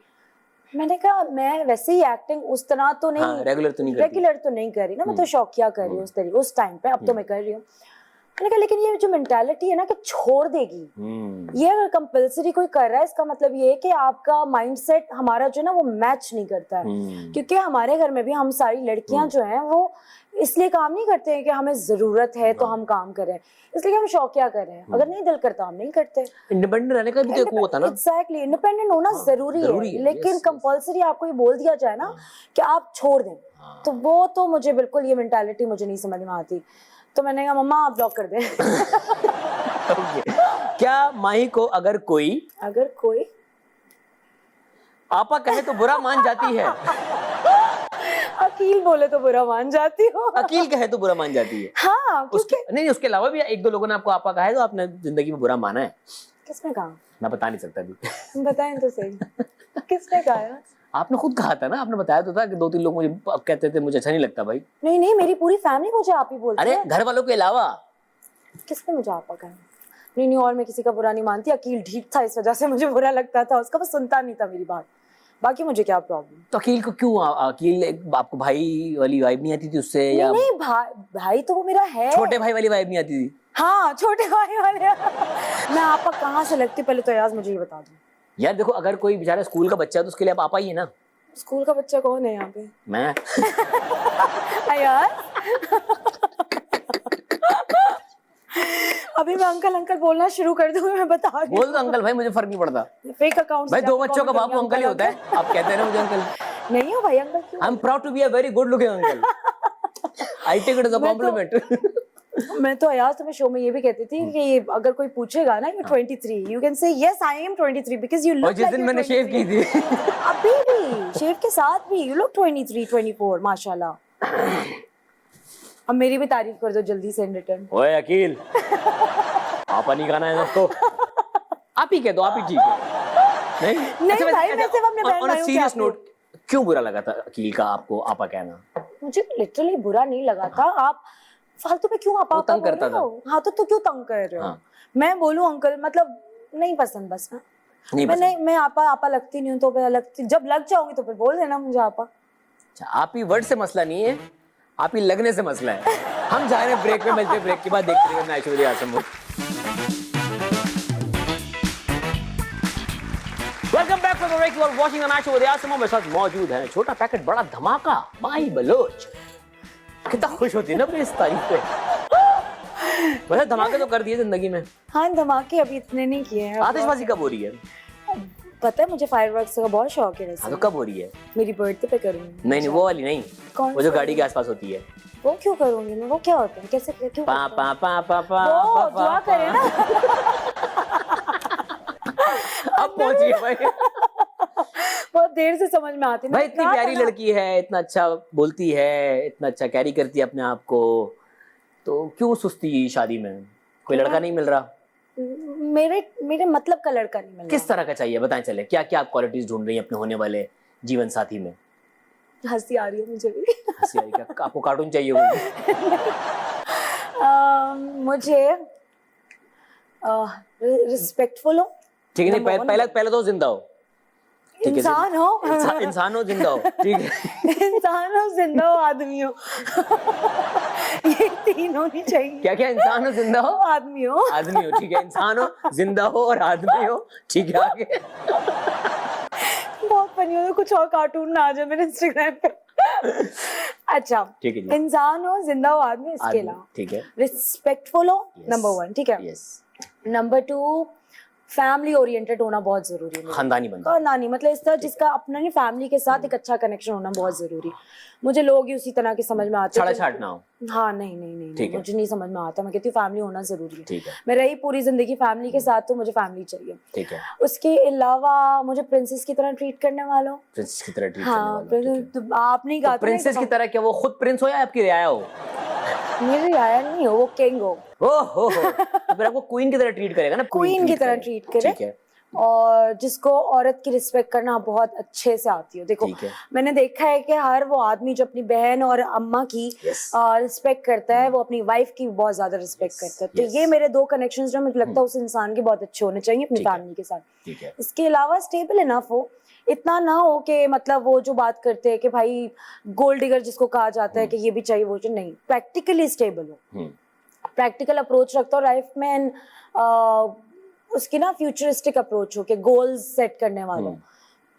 मैंने कहा मैं वैसे ही एक्टिंग उस तरह तो नहीं, रेगुलर तो नहीं कर रही ना, मैं तो शौकिया कर रही हूँ उस तरीके उस टाइम पे। अब तो मैं कर रही हूँ। मैंने कहा लेकिन ये जो मेंटालिटी है ना कि छोड़ देगी, ये अगर कंपल्सरी कोई कर रहा है इसका मतलब ये है कि आपका माइंडसेट हमारा जो है ना वो मैच नहीं करता है। क्योंकि हमारे घर में भी हम सारी लड़कियां जो हैं वो इसलिए काम नहीं करते हैं कि हमें जरूरत है तो हम काम करें, इसलिए हम शौकिया कर रहे हैं। अगर नहीं दिल करता हम नहीं करते। इंडिपेंडेंट रहने का भी एक वो होता है ना। एग्जैक्टली, इंडिपेंडेंट होना जरूरी है, लेकिन कंपल्सरी आपको ये बोल दिया जाए ना कि आप छोड़ दें, तो वो तो मुझे बिल्कुल ये मेंटालिटी मुझे नहीं समझ में आती। तो मैंने कहा मम्मा आप ब्लॉक कर दें। क्या माही को अगर कोई आपा कहे तो बुरा मान जाती है? अकील बोले तो बुरा मान जाती हो। अकील कहे तो बुरा मान जाती है? हाँ, नहीं उसके अलावा भी 1-2 लोगों ने आपको आपा कहा है तो आपने जिंदगी में बुरा माना है? किसने कहा? मैं बता नहीं सकता अभी। बताएं तो सही। किसने कहा? आपने खुद कहा था ना, आपने बताया तो था कि 2-3 लोग मुझे कहते थे मुझे अच्छा नहीं लगता भाई। नहीं मेरी पूरी फैमिली मुझे आप ही बोलती है। अरे घर वालों के अलावा? किसने मुझे आपा कहा? नहीं और मैं किसी का बुरा नहीं मानती। अकील ठीक था इस वजह से मुझे बुरा लगता था उसका, वो सुनता नहीं था मेरी बात। बाकी मुझे क्या प्रॉब्लम? तो अकील को क्यों, अकील आपको भाई वाली वाइब नहीं आती थी उससे? या नहीं भाई तो वो मेरा है। छोटे भाई वाली वाइब नहीं आती थी? हाँ छोटे भाई वाले। मैं आपा कहाँ से लगती पहले तो यार मुझे ये बता दो। यार देखो, अगर कोई बेचारा स्कूल का बच्चा है तो उसके लिए आप आपा ही है ना। स्कूल का बच्चा कौन है यहाँ पे? मैं। यार अभी मैं अंकल बोलना शुरू कर दूं, मैं बता रही हूं। बोल दो अंकल भाई, मुझे फर्क नहीं पड़ता। फेक अकाउंट भाई 2 बच्चों का बाप अंकल ही होता है, आप कहते हैं ना मुझे अंकल। नहीं हो भाई अंकल क्यों? I am proud to be a very good looking uncle. I take it as a compliment. मैं तो यार तुम्हें शो में ये भी कहती थी कि अगर कोई पूछेगा ना you 23, you can say yes I am 23 because you look like. जिस दिन मैंने शेव की थी अभी भी शेव के साथ भी यू लुक 23 24 माशाल्लाह। अब मेरी भी तारीफ कर दो जल्दी से इन रिटर्न। ओए अकील, आपा नहीं गाना है सबको, आप ही कह दो, आप ही ठीक है। नहीं भाई मैं सिर्फ अपने बहन भाइयों सीरियस नोट, क्यों बुरा लगा था अकील का आपको आपा कहना? मुझे लिटरली बुरा नहीं लगा था। आप फालतू में क्यों आपा तंग करता था। हाँ तो क्यों तंग कर रहे हो? मैं बोलूं अंकल, मतलब नहीं पसंद बस ना। नहीं मैं पसंद। नहीं, मैं आपा आपा लगती नहीं हूँ, तो मैं लगती, जब लग जाऊंगी तो फिर बोल देना मुझे आपा। अच्छा, आप ही वर्ड से मसला नहीं है, आप ही लगने से मसला है। हम जा रहे हैं ब्रेक में, मिलते हैं ब्रेक के बाद, देखते रहिए night show with Asam. Welcome back from the break, you are watching the night show with Asam. मेरे साथ मौजूद है छोटा पैकेट बड़ा धमाका माही बलोच। कितना खुश होती है ना अपनी इस तारीफ पे। वैसे धमाके तो कर दिए जिंदगी में। हाँ, धमाके अभी इतने नहीं किए हैं। आतिशबाजी कब हो रही है? पता है मुझे फायरवर्क्स का बहुत शौक है हाँ, वैसे। तो कब हो रही है? मेरी बर्थडे पे करूंगी। नहीं वो वाली नहीं, कौन वो जो सी? गाड़ी के आसपास होती है। वो क्यों करूंगी मैं? वो क्या होता है, कैसे क्यों पा करते हैं? पा पा पा पा वो पा, दुआ करे ना। अब पहुंची भाई। बहुत देर से समझ में आती है। भाई इतनी प्यारी लड़की है, इतना अच्छा बोलती है, इतना अच्छा कैरी करती है अपने आप को, तो क्यों सुस्ती शादी में? कोई लड़का नहीं मिल रहा? मेरे मेरे मतलब का लड़का नहीं मिल किस तरह का चाहिए बताएं, चले क्या क्या आप क्वालिटीज ढूंढ रही हैं अपने होने वाले जीवन साथी में? रहा। हंसी आ रही है मुझे भी। हंसी आ रही, क्या आपको कार्टून चाहिए होगी? मुझे रिस्पेक्टफुल हो, ठीक है, नहीं Number one. पहले तो जिंदा हो। ठीक है, इंसान हो, इंसान हो, जिंदा हो, ठीक है। इंसान हो, जिंदा हो, आदमी हो। ये तीन होनी चाहिए। क्या क्या? इंसान हो, जिंदा हो, आदमी हो। आदमी हो, ठीक है। इंसान हो, जिंदा हो और आदमी हो, ठीक है। आगे बहुत फनी हो, कुछ और कार्टून ना आ जाए मेरे इंस्टाग्राम पे। अच्छा, ठीक है जी। इंसान हो, जिंदा हो, आदमी, इसके आदमी, अलावा ठीक है। रिस्पेक्टफुल हो, Yes. नंबर 1, ठीक है। यस, नंबर 2, फैमिली ओरिएंटेड होना बहुत जरूरी है। खानदानी बंदा। खानदानी मतलब इस तरह जिसका अपना नहीं, फैमिली के साथ एक अच्छा कनेक्शन होना बहुत जरूरी है। मुझे लोग ही उसी तरह के समझ में आते छाड़ा हैं। छाट ना हो। हाँ, नहीं, ठीक है। मुझे नहीं समझ में आता। मैं कहती हूँ फैमिली होना जरूरी है। ठीक है, मैं रही पूरी जिंदगी फैमिली के साथ, तो मुझे फैमिली चाहिए। ठीक है। उसके अलावा मुझे प्रिंसेस की तरह ट्रीट करने वालों। प्रिंसेस की तरह ट्रीट करने हाँ, वाला, ठीक है। तो आप नहीं गाते प्रिंसेस की तरह क्या वो खुद प्रिंस हो या आपकी रियाया हो? मेरी आया नहीं हो, वो किंग हो। ओहो, तो फिर आपको क्वीन की तरह ट्रीट करेगा ना? क्वीन की तरह ट्रीट करे, ठीक है, और जिसको औरत की रिस्पेक्ट करना बहुत अच्छे से आती हो। देखो, ठीक है। मैंने देखा है कि हर वो आदमी जो अपनी बहन और अम्मा की Yes. रिस्पेक्ट करता है, वो अपनी वाइफ की बहुत ज्यादा रिस्पेक्ट करता है। तो Yes. ये मेरे 2 कनेक्शंस जो मुझे लगता है उस इंसान के बहुत अच्छे होने चाहिए अपनी ठीक है। फैमिली के साथ। ठीक है। इसके अलावा स्टेबल इनफ हो, इतना ना हो कि मतलब वो जो बात करते हैं कि भाई गोल्ड डिगर जिसको कहा जाता है कि ये भी चाहिए वो चाहिए, नहीं, प्रैक्टिकली स्टेबल हो, प्रैक्टिकल अप्रोच रखता हो लाइफ में, एंड उसकी ना फ्यूचरिस्टिक अप्रोच हो के गोल्स सेट करने वाला हो।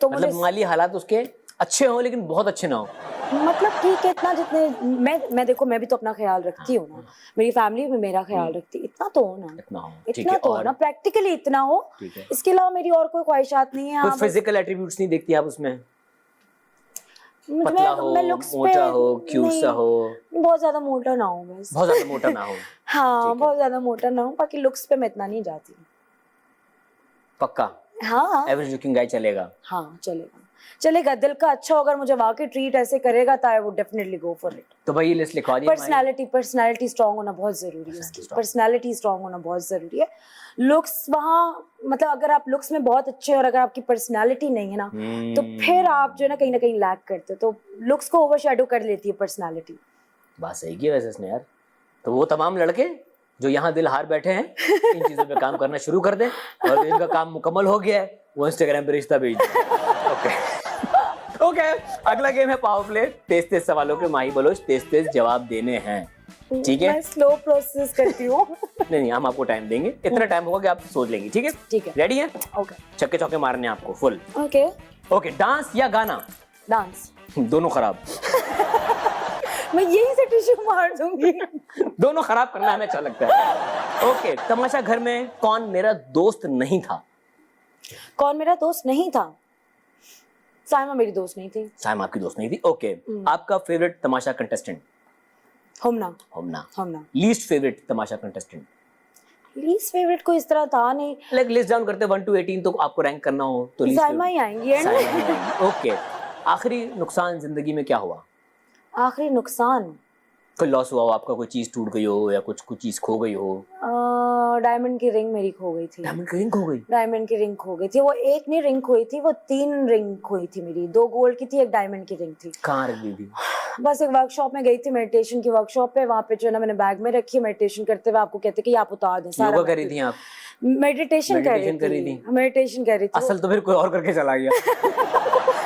तो मुझे मतलब माली हालात उसके अच्छे हो लेकिन बहुत अच्छे ना हो। मतलब ठीक है, इतना जितने मैं देखो, मैं भी तो अपना ख्याल रखती हूँ ना, मेरी फैमिली में मेरा ख्याल रखती, इतना तो हो ना, इतना हो, ठीक इतना है। तो हो और ना, प्रैक्टिकली इतना हो। ठीक है। इसके अलावा मेरी और कोई ख्वाहिशात नहीं है। कोई हाँ, बस फिजिकल एट्रीब्यूट्स नहीं देखती आप उसमें? मुझे पतला हो, मैं लुक्स पे मोटा हो, क्यूट सा हो? बहुत ज्यादा मोटा ना हो बस। बहुत ज्यादा मोटा ना हो। हाँ, बहुत ज्यादा मोटा ना हो, बाकी लुक्स पे मैं इतना नहीं जाती। पक्का हाँ एवरेज लुकिंग गाय चलेगा? हाँ, चलेगा, दिल का अच्छा अगर मुझे वाकई ट्रीट ऐसे करेगा तो I would definitely go for it. तो भाई ये लिस्ट लिखवा दी। पर्सनालिटी स्ट्रांग होना बहुत जरूरी है। उसकी पर्सनालिटी स्ट्रांग होना बहुत जरूरी है। लुक्स वहाँ मतलब अगर आप लुक्स में बहुत अच्छे हैं और अगर आपकी पर्सनालिटी नहीं है ना, तो फिर आप जो है ना कहीं लैक करते हो। तो लुक्स को ओवरशैडो कर लेती है पर्सनालिटी। बात सही की वैसे इसने यार। तो वो तमाम लड़के जो यहाँ दिल हार बैठे हैं, इन चीजों पे काम करना शुरू कर दें, और इनका काम मुकम्मल हो गया है, वो इंस्टाग्राम पे रिश्ता भेज दें। ओके, अगला गेम है पावर प्ले। 23 सवालों के माही बलोच 23 जवाब देने हैं, ठीक है? मैं स्लो प्रोसेस करती हूँ। नहीं, हम आपको टाइम देंगे, इतना टाइम होगा कि आप सोच लेंगी, ठीक है? ठीक है, रेडी है? ओके छक्के चौके मारने हैं आपको फुल। ओके। डांस या गाना? डांस। दोनों खराब। मैं यही से टिश्यू मार दूंगी। दोनों खराब करना हमें अच्छा लगता है। ओके, तमाशा घर में कौन मेरा दोस्त नहीं था? कौन मेरा दोस्त नहीं था? साइमा मेरी दोस्त नहीं थी। साइमा आपकी दोस्त नहीं थी, ओके। आपका फेवरेट तमाशा कंटेस्टेंट? हमना। लीस्ट फेवरेट तमाशा कंटेस्टेंट? लीस्ट फेवरेट को इस तरह था नहीं, लाइक लिस्ट डाउन करते 1 to 18 तो आपको रैंक करना हो तो साइमा ही आएंगी। ओके। आखिरी नुकसान जिंदगी में क्या हुआ? आखिरी नुकसान कोई लॉस हुआ हो आपका, कोई चीज टूट गई हो या कुछ चीज खो गई हो? डायमंड की रिंग मेरी खो गई थी। डायमंड की रिंग खो गई? डायमंड की रिंग खो गई थी। वो एक नहीं रिंग खोई थी, वो 3 रिंग खोई थी मेरी। 2 गोल्ड की थी, 1 डायमंड की रिंग थी। कहाँ रख दी थी? बस एक वर्कशॉप में गई थी, मेडिटेशन की वर्कशॉप पे। वहां पे जो है ना मैंने बैग में रखी, मेडिटेशन करते हुए आपको कहते कि आप उतार दें सारा। योगा कर रही थी आप? मेडिटेशन कर रही थी। मेडिटेशन कर रही थी। असल तो फिर कोई और करके चला गया।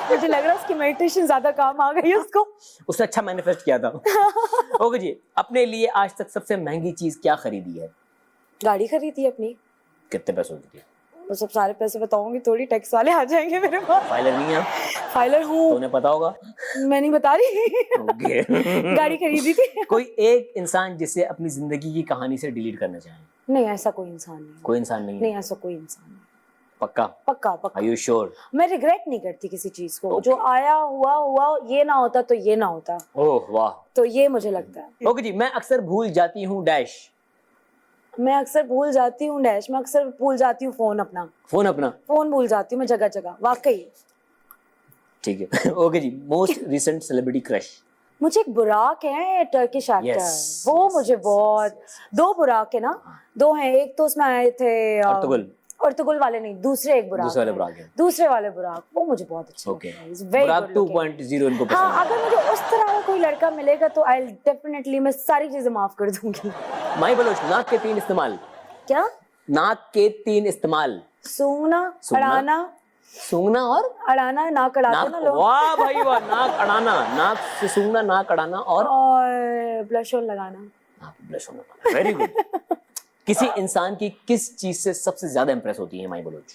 मुझे लग रहा है उसकी मेडिटेशन ज्यादा काम आ गई उसको। उसने अच्छा मैनिफेस्ट किया था। ओके जी, अपने लिए आज तक सबसे महंगी चीज क्या खरीदी है? गाड़ी खरीदी अपनी। कितने पैसों की थी? वो सब सारे पैसे बताऊंगी थोड़ी, टैक्स वाले आ जाएंगे मेरे पास। फाइलर नहीं है? फाइलर हूँ। तो उन्हें पता होगा। मैं नहीं बता रही। ओके। गाड़ी खरीदी थी। कोई एक इंसान जिसे अपनी जिंदगी की कहानी से डिलीट करना चाहे? नहीं, ऐसा कोई इंसान नहीं। कोई इंसान नहीं है? नहीं, ऐसा कोई इंसान नहीं। पक्का? पक्का पक्का। Are you sure? मैं रिग्रेट नहीं करती किसी चीज को। Okay. जो आया हुआ, ये ना होता तो ये ना होता। ओह वाह। तो ये मुझे लगता है। ओके जी, मैं अक्सर भूल जाती हूँ डैश। मैं अक्सर भूल जाती हूँ डैश। मैं अक्सर भूल जाती हूँ फोन अपना। फोन अपना? फोन भूल जाती हूँ मैं जगह जगह, वाकई। ठीक है। ओके जी, मोस्ट रिसेंट सेलिब्रिटी क्रश? मुझे एक बुराक है, टर्किश एक्टर। Yes, वो yes, मुझे yes, बहुत yes, yes. 2 बुराक है ना, 2 हैं। एक तो उसमें आए थे अर्तुगरुल वाले नहीं, दूसरे एक बुराक। दूसरे वाले बुराक हैं। दूसरे वाले बुराक, वो मुझे बहुत अच्छे ओके। लगते हैं। He's very बुराक good looking। 2.0 इनको पसंद हाँ, अगर मुझे उस तरह का कोई लड़का मिलेगा तो आई डेफिनेटली मैं सारी चीजें माफ कर दूंगी। माही बलोच, नाक के 3 इस्तेमाल? क्या? नाक के 3 इस्तेमाल? सूंघना, अड़ाना। सूंघना और अड़ाना, नाक अड़ाते ना लोग। वाह भाई वाह। नाक अड़ाना, नाक से सूंघना, नाक अड़ाना और ब्लश ऑन लगाना। ब्लश ऑन लगाना। Very good. किसी इंसान की किस चीज से सबसे ज्यादा इंप्रेस होती है माही बलोच?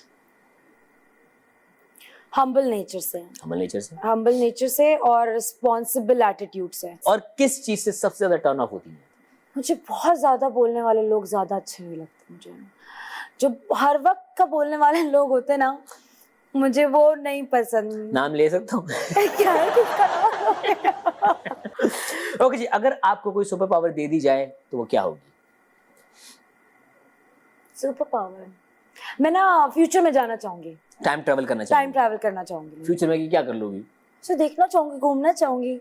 हम्बल नेचर से। हम्बल नेचर से? हम्बल नेचर से और रिस्पॉन्सिबल एटीट्यूड से। और किस चीज से सबसे ज्यादा टर्न ऑफ होती है? मुझे बहुत ज्यादा बोलने वाले लोग ज्यादा अच्छे नहीं लगते। मुझे जो हर वक्त का बोलने वाले लोग होते हैं ना, मुझे वो नहीं पसंद। नाम ले सकता हूँ? क्या है किसका नाम? ओके जी, अगर आपको कोई सुपर पावर दे दी जाए तो वो क्या होगी? सुपर पावर, मैं ना फ्यूचर में जाना चाहूंगी। टाइम ट्रेवल करना टाइम चाहूंगी? ट्रैवल करना चाहूंगी। फ्यूचर में क्या कर लोगी? सो देखना चाहूंगी, घूमना चाहूंगी।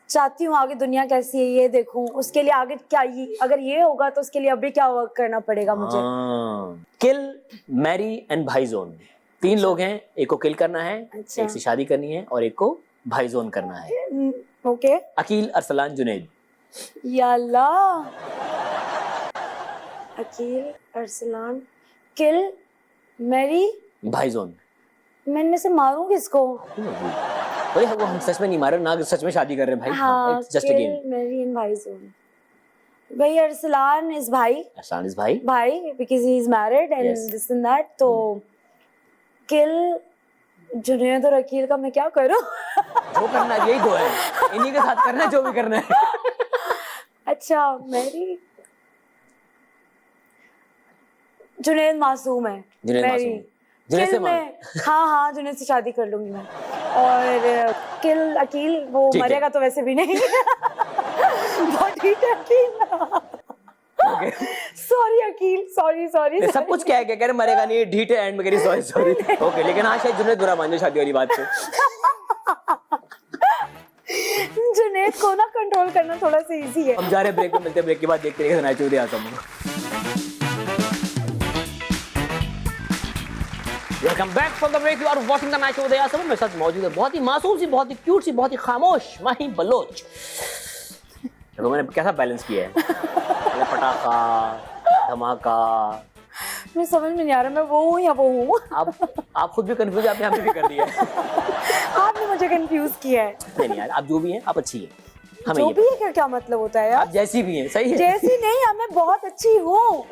चाहती हूँ आगे दुनिया कैसी है ये देखूं। उसके लिए आगे क्या, अगर ये होगा तो उसके लिए अभी क्या वर्क करना पड़ेगा मुझे। किल, मैरी एंड भाई जोन। 3 लोग हैं, एक को किल करना है, अच्छा। एक से शादी करनी है और एक को भाई जोन करना है। ओके। अकील, अरसलान, जुनैद। या अल्लाह। अकील, अरसलान, किल, मैरी, भाई जोन। मैं इनमें से मारूंगी इसको। अरे वो हम सच में नहीं मार रहे ना, सच में शादी कर रहे हैं भाई। हाँ, just a game. Kill, marry and भाई जोन। भाई अरसलान इज भाई। अरसलान इज भाई। भाई because he is married and Yes. This and that. तो किल जुनैद और अकील का मैं क्या करूं? जो करना है यही 2 है, इन्हीं के साथ करना है जो भी करना है। अच्छा, मैरी, जुनैद मासूम है। जुनैद मैरी। मासूम। जुनैद से किल में, हाँ जुनैद से शादी कर लूंगी मैं। और किल अकील, वो ठीक है। मरेगा तो वैसे भी नहीं। बहुत ठीक है अकील। Sorry Aqeel, sorry. सब कुछ क्या है, क्या कह रहे मरेगा नहीं, ढीठ है, एंड में कह रही सॉरी। ओके, लेकिन हाँ शायद जुनैद बुरा मान जाए शादी वाली बात से। जुनैद को ना कंट्रोल करना थोड़ा सा इजी है। हम जा रहे हैं ब्रेक में, मिलते हैं ब्रेक के बाद, देखते हैं नाइट शो आता हूँ। Welcome back from the break. You are watching the night show with Yasmin. मेरे साथ मौजूद है बहुत ही मासूम सी, बहुत ही क्यूट सी, बहुत ही खामोश माही बलोच। देखो मैंने कैसा बैलेंस किया है। पटाखा, धमाका। मुझे समझ में नहीं आ रहा मैं वो हूँ या वो हूँ। आप खुद भी कंफ्यूज, आपने हमने भी कर दिया है। आपने मुझे कंफ्यूज किया है। नहीं यार, आप जो भी हैं आप अच्छी हैं। हमें जो ये भी है क्या मतलब होता है यार? आप जैसी भी हैं, सही है। जैसी नहीं, मैं बहुत अच्छी हूँ।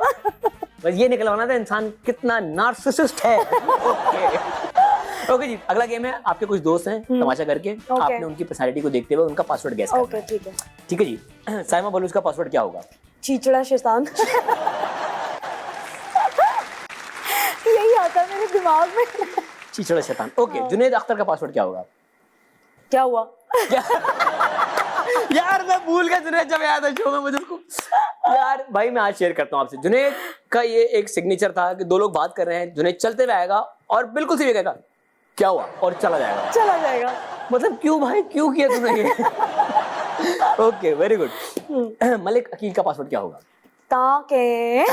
बस ये निकलवाना था इंसान कितना नार्सिसिस्ट है। ओके जी, अगला गेम है। आपके कुछ दोस्त हैं तमाशा करके, आपने उनकी पर्सनालिटी को देखते हुए उनका पासवर्ड गेस करना है। ठीक है। ठीक है जी। साइमा बलूच का पासवर्ड क्या होगा? चीचड़ा शैतान। यही आता है मेरे दिमाग में। चीचड़ा शैतान। ओके, जुनैद अख्तर का पासवर्ड क्या होगा? क्या हुआ? यार मैं भूल गया, जुनैद जब आया था शो में मुझे उसको। यार भाई मैं आज शेयर करता हूँ आपसे। जुनैद का ये एक सिग्नेचर था कि 2 लोग बात कर रहे हैं, जुनैद चलते हुए आएगा और बिल्कुल सीधे कहेगा क्या हुआ और चला जाएगा। मतलब क्यों भाई, क्यों किया तुमने ये? Okay, very good. Malik Aqeel का पासवर्ड क्या होगा? ताके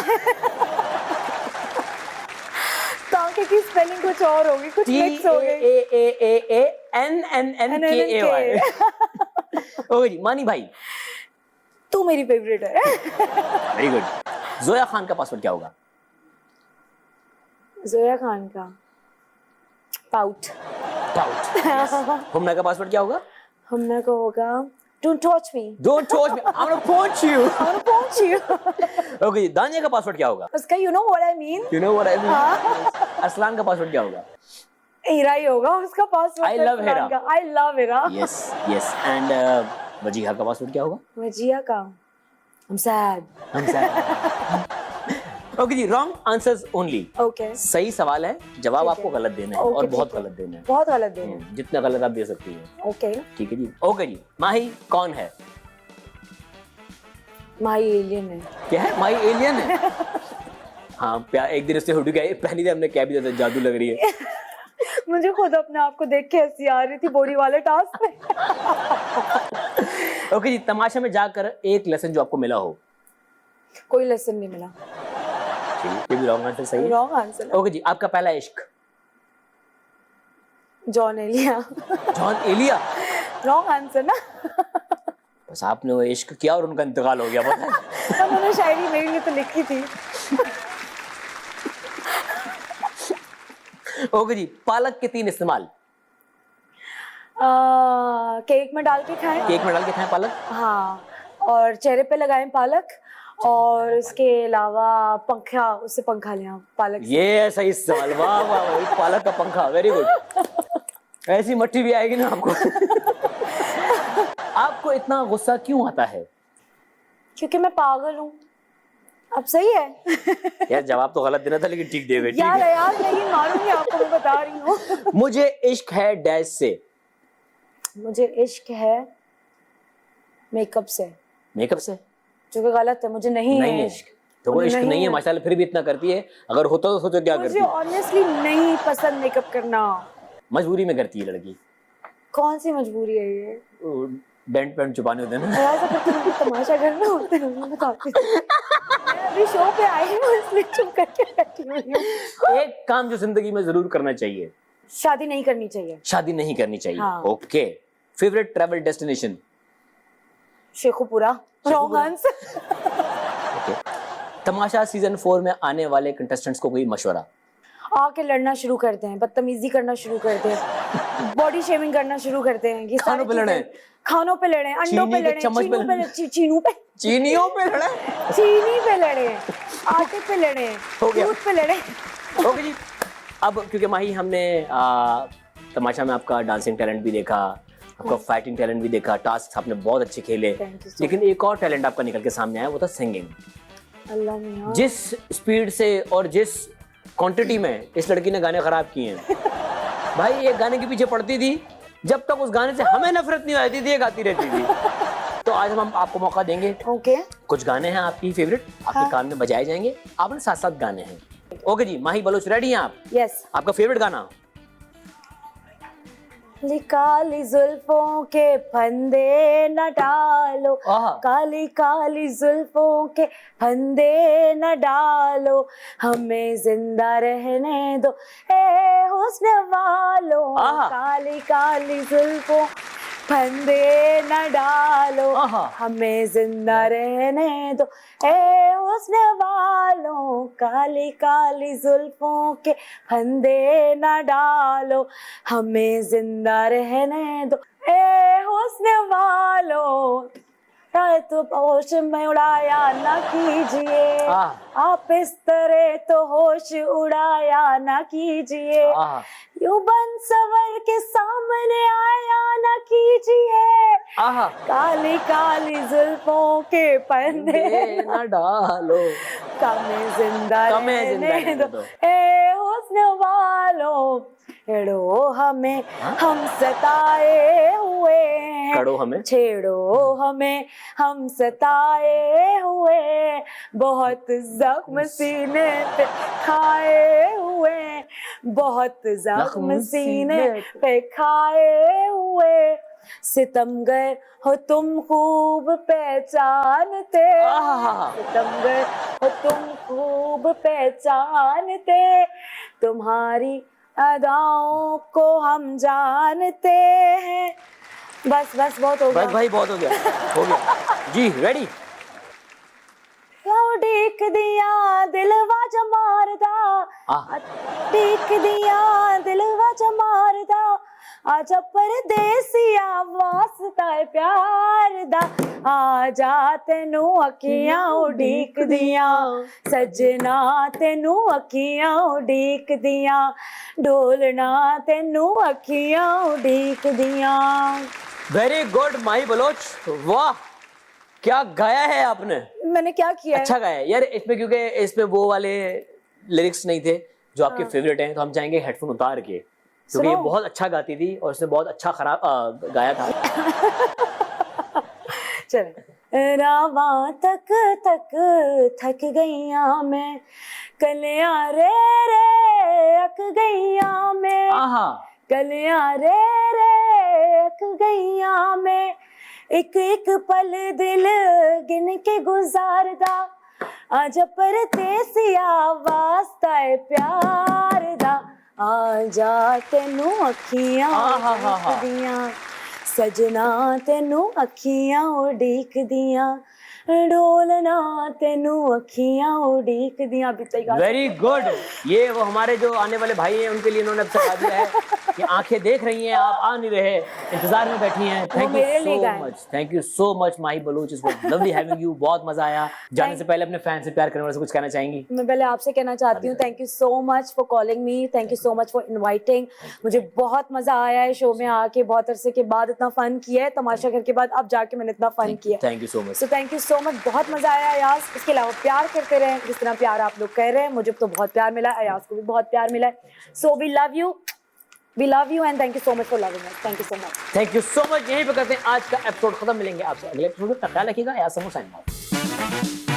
ताके की स्पेलिंग कुछ और होगी, कुछ मिक्स हो गई। TAAANNNKAY। ओके जी, मानी भाई। तू मेरी फेवरेट है। Very good. जोया खान का पासवर्ड क्या होगा? जोया खान का पाउट। पाउट। हुमना का पासवर्ड क्या होगा? हमना को होगा don't touch me. Don't touch me, I'm gonna punch you। I wanna punch you। Okay जी, दानिया का पासवर्ड क्या होगा? उसका you know what I mean? You know what I mean? Arsalan का पासवर्ड क्या होगा? हीरा ही होगा उसका password. I love Hira। I love Hira। Yes, yes। And Wajiha का पासवर्ड क्या होगा? वजिया का I'm sad। ओके जी, रॉन्ग आंसर्स ओनली। ओके सही सवाल है, जवाब ठीक आपको है। गलत देना है ओके, और ठीक बहुत है। गलत देना है। बहुत गलत दे रहे हैं। जितना गलत आप दे सकती हैं। ओके ठीक है जी। ओके जी, माही कौन है? माई एलियन है। क्या है? माही एलियन है। हाँ, एक दिन उससे हुडी गई, पहली दिन हमने क्या भी ज्यादा जादू लग रही है। मुझे खुद अपने आप को देख के हंसी आ रही थी बोरी वाले टास्क में। ओके जी, तमाशा में जाकर एक लेसन जो आपको मिला हो। कोई लेसन नहीं मिला। ये भी रॉन्ग आंसर सही है। Wrong answer. ओके जी, आपका पहला इश्क? जॉन एलिया। जॉन एलिया। रॉन्ग आंसर ना। बस आपने वो इश्क किया और उनका इंतकाल हो गया, पता है? उन्होंने शायरी मेरे लिए तो लिखी थी। ओके जी, पालक के 3 इस्तेमाल। केक में डाल के खाएं। केक में डाल के खाएं पालक। हाँ, और चेहरे पे लगाएं पालक, और इसके अलावा पंखा, उससे पंखा लें आप पालक से। ये है सही इस्तेमाल। वाह वाह वाह, पालक का पंखा, वेरी गुड। ऐसी मट्टी भी आएगी ना आपको। आपको इतना गुस्सा क्यों आता है? क्योंकि मैं पागल हूँ। अब सही है। यार जवाब तो गलत देना था, लेकिन ठीक दे गए। ठीक यार है। यार नहीं मारूंगी आपको, मैं बता रही हूँ। मुझे इश्क है डैश से। मुझे इश्क है मेकअप से। मेकअप से? जो कि गलत है, मुझे नहीं है इश्क। तो वो मुझे इश्क नहीं है है। माशाल्लाह, फिर भी इतना करती है। अगर होता तो सोचो क्या करती। मुझे ऑनेस्टली नहीं पसंद मेकअप करना। मजबूरी में करती है लड़की। कौन सी मजबूरी है ये? डेंट पेंट छुपाने होते हैं ना। यार सब तुम तमाशा करना होता है, मैं बताती हूँ। मैं अभी शो पे आई हूँ इसलिए चुप करके बैठी हुई हूँ। एक काम जो जिंदगी में जरूर करना चाहिए। शादी नहीं करनी चाहिए। शादी नहीं करनी चाहिए। हाँ। Okay. Favourite travel destination? Sheikhupura. Wrong answer. Okay. Tamasha season 4 में आने वाले कंटेस्टेंट्स को कोई मशवरा? आके लड़ना शुरू करते हैं, बदतमीजी करना शुरू करते हैं, बॉडी शेमिंग करना शुरू करते हैं। ये खानों पे लड़े? खानों पे लड़े, अंडों पे लड़े, चीनियों पे, चीनों पे, चीनियों पे लड़े, चीनी पे लड़े, आटे पे लड़े, हो गया। दूध पे लड़े। ओके जी। अब क्योंकि माही हमने तमाशा में आपका डांसिंग टैलेंट भी देखा, आपका फाइटिंग टैलेंट भी देखा, टास्क आपने बहुत अच्छे खेले, Thank you so लेकिन एक और टैलेंट आपका निकल के सामने आया, वो था सिंगिंग। अल्लाह मियां। जिस स्पीड से और जिस क्वांटिटी में इस लड़की ने गाने खराब किए हैं, भाई एक गाने के पीछे पड़ती थी, जब तक उस गाने से हमें नफरत नहीं आती थी, ये गाती रहती थी। तो आज हम आपको मौका देंगे। ओके। कुछ गाने हैं आपकी फेवरेट, आपके कान में बजाए जाएंगे, आपने साथ साथ गाने हैं। ओके जी, माही बलोच रेडी हैं आप? यस। आपका फेवरेट गाना? काली जुल्फों के फंदे न डालो, आहा। काली काली जुल्फों के फंदे न डालो, हमें जिंदा रहने दो ए हुस्न वालो। आहा। काली काली जुल्फों फंदे न डालो, आहा। हमें जिंदा रहने दो ए हुस्न वालो। काली काली जुल्फों के फंदे न डालो, हमें जिंदा रहने दो ए हुस्न वालो। तो होश में उड़ाया ना कीजिए, आप इस तरह तो होश उड़ाया ना कीजिए, यूं बन सवर के सामने आया ना कीजिए। काली काली जुल्फों के फंदे न डालो, हमें जिंदा रहने दो ए हुस्न वालो। छेड़ो हमें हम सताए हुए हैं, कड़ो हमें, छेड़ो हमें हम सताए हुए, बहुत जख्म सीने पे खाए हुए, बहुत जख्म सीने पे खाए हुए, सितमगर हो तुम खूब पहचानते, आहा। सितमगर हो तुम खूब पहचानते, तुम्हारी अदाओं को हम जानते हैं। बस बस बहुत हो बस गया। भाई बहुत हो गया, हो गया जी। रेडी? उड़ीक दिया दिलवा जमारदा, हाँ। उड़ीक दिया दिलवा जमारदा, आजा परदेसिया वास्ता है प्यार दा, आजा तेनू अखियां उड़ीक दिया, सजना तेनू अखियां उड़ीक दिया, डोलना तेनू अखियां उड़ीक दिया। वेरी गुड माही बलोच, वाह क्या गाया है आपने। मैंने क्या किया है? अच्छा गाया है यार। इसमें क्योंकि इसमें वो वाले लिरिक्स नहीं थे जो आपके फेवरेट हैं, तो हम चाहेंगे हेडफोन उतार के, क्योंकि ये सुनो। बहुत अच्छा गाती थी और उसने बहुत अच्छा खराब गाया था। चल रावा तक तक थक गईया मैं, कलिया रे रे अक गईया मैं, आहा। कलिया रे रे अक गईया मैं, एक एक पल दिल गिन के गुजारदा, आजा परदेसिया वास्ता है प्यार दा, आजा तेनू अखियां उड़ीक दियां, सजना तेनू अखियां उड़ीक दियां, डोलना तेनू अखियां उड़ीक दियां। अभी तक वेरी गुड। ये वो हमारे जो आने वाले भाई हैं उनके लिए इन्होंने अब सिखा दिया है कि आंखें देख रही हैं, आप आ नहीं रहे, इंतजार में बैठी हैं। Thank you so much, thank you so much Mahi Baloch, it was lovely having you, बहुत मजा आया। जाने से पहले अपने फैन से, प्यार करने वाले से कुछ कहना चाहेंगी? मैं पहले आपसे कहना चाहती हूँ thank you so much for calling me, thank you so much for inviting. मुझे बहुत मजा आया है शो में आके, बहुत अरसे के बाद इतना फन किया है, तमाशा घर के बाद अब जाके मैंने इतना फन किया। Thank you so much. So thank you so much, बहुत मजा आया अयाज। इसके अलावा प्यार करते रहें जिस तरह प्यार आप लोग कर रहे हैं, मुझे तो बहुत प्यार मिला है, अयाज को भी बहुत प्यार मिला है। So we love you and thank you so much for loving us. Thank you so much. Thank you so much. यहीं पे करते हैं आज का एपिसोड खत्म। मिलेंगे आपसे अगले एपिसोड में, तब ख्याल रखिएगा। यासमो साइन ऑफ।